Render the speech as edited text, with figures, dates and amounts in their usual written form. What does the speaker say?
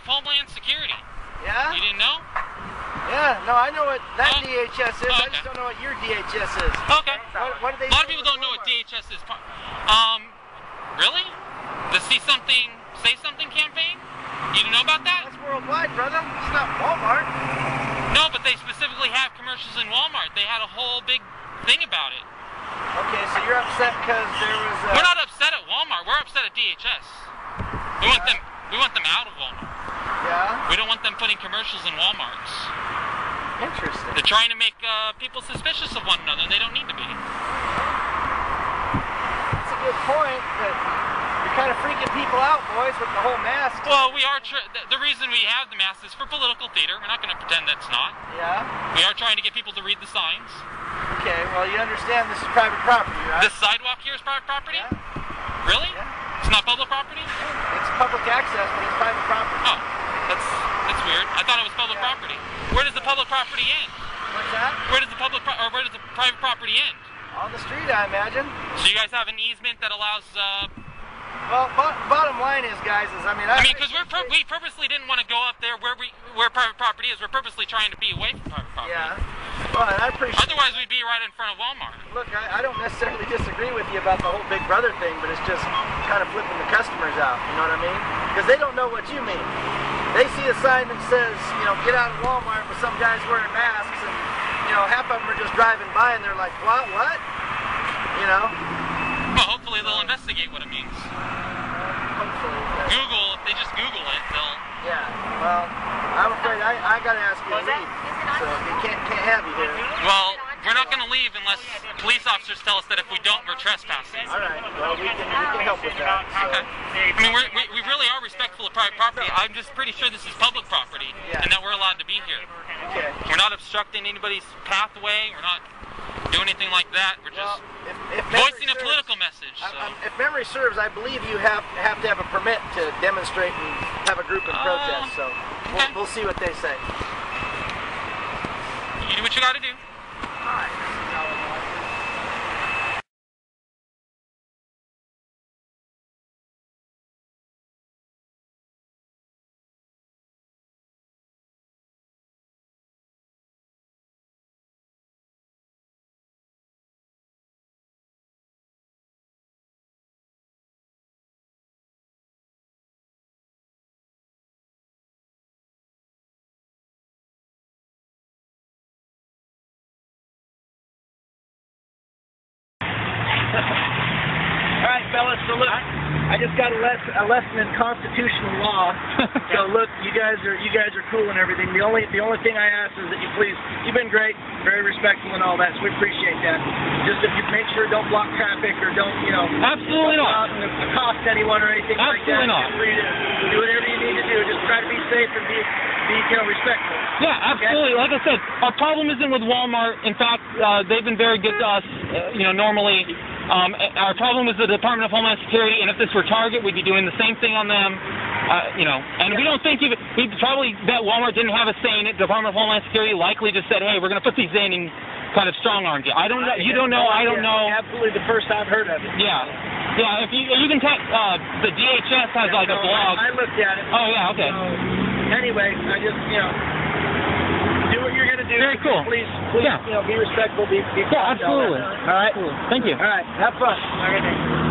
of Homeland Security. Yeah? You didn't know? Yeah, no, I know what that DHS is. Oh, okay. I just don't know what your DHS is. Okay. What do they A lot of do people with don't know what Walmart? DHS is. Really? The Say Something campaign? You didn't know about that? That's worldwide, brother. It's not Walmart. No, but they specifically have commercials in Walmart. They had a whole big thing about it. Okay, so you're upset because there was a... We're not upset at Walmart. We're upset at DHS. We want them out of Walmart. Yeah? We don't want them putting commercials in Walmarts. Interesting. They're trying to make people suspicious of one another, and they don't need to be. That's a good point, but you're kind of freaking people out, boys, with the whole mask. Well, we are. The reason we have the masks is for political theater. We're not going to pretend that's not. Yeah? We are trying to get people to read the signs. Okay, well, you understand this is private property, right? This sidewalk here is private property? Yeah. Really? Yeah. It's not public property? It's public access, but it's private property. Oh, that's weird. I thought it was public property. Where does the public property end? What's that? Where does the where does the private property end? On the street, I imagine. So you guys have an easement that allows. Well, bottom line is, guys, I mean, because we purposely didn't want to go up there where private property is. We're purposely trying to be away from private property. Yeah. Well, and I appreciate. Otherwise, we'd be right in front of Walmart. Look, I don't necessarily disagree with you about the whole Big Brother thing, but it's just kind of flipping the customers out. You know what I mean? Because they don't know what you mean. They see a sign that says, you know, get out of Walmart with some guys wearing masks, and you know, half of them are just driving by and they're like, what? You know? Well, hopefully they'll investigate what it means. Hopefully. Google, if they just Google it, they'll... Yeah, well, I'm afraid I gotta ask you to leave, so we can't have you here. Well, we're not gonna leave unless police officers tell us that if we don't, we're trespassing. Alright, well, we can help with that. So. Okay. I mean, we really are respectful of private property. I'm just pretty sure this is public property, and that we're allowed to be here. Okay. We're not obstructing anybody's pathway, we're not doing anything like that, we're just voicing a political message. So. If memory serves, I believe you have to have a permit to demonstrate and have a group and protest, so we'll see what they say. You do what you gotta do. All right, fellas, so look, I just got a lesson in constitutional law. So look, you guys are cool and everything. The only thing I ask is that you've been great, very respectful and all that, so we appreciate that. Just if you make sure don't block traffic or don't, you know, absolutely don't not go out and accost anyone or anything like that. Absolutely not. Feel free to do whatever you need to do. Just try to be safe and be respectful. Yeah, absolutely. Okay? Like I said, our problem isn't with Walmart. In fact, they've been very good to us, normally. Our problem is the Department of Homeland Security, and if this were Target, we'd be doing the same thing on them, and we don't think we'd probably bet Walmart didn't have a say in it. The Department of Homeland Security likely just said, hey, we're going to put these in and kind of strong-armed you. I don't know. You don't know. I don't know. Absolutely the first I've heard of it. Yeah. Yeah, if you can check, the DHS has like a blog. I looked at it. Oh, yeah, okay. So, anyway, I just, do what you're going to do. Very cool. Please, yeah. Be respectful, be yeah, absolutely. all right? Cool. Thank you. All right, have fun. All right.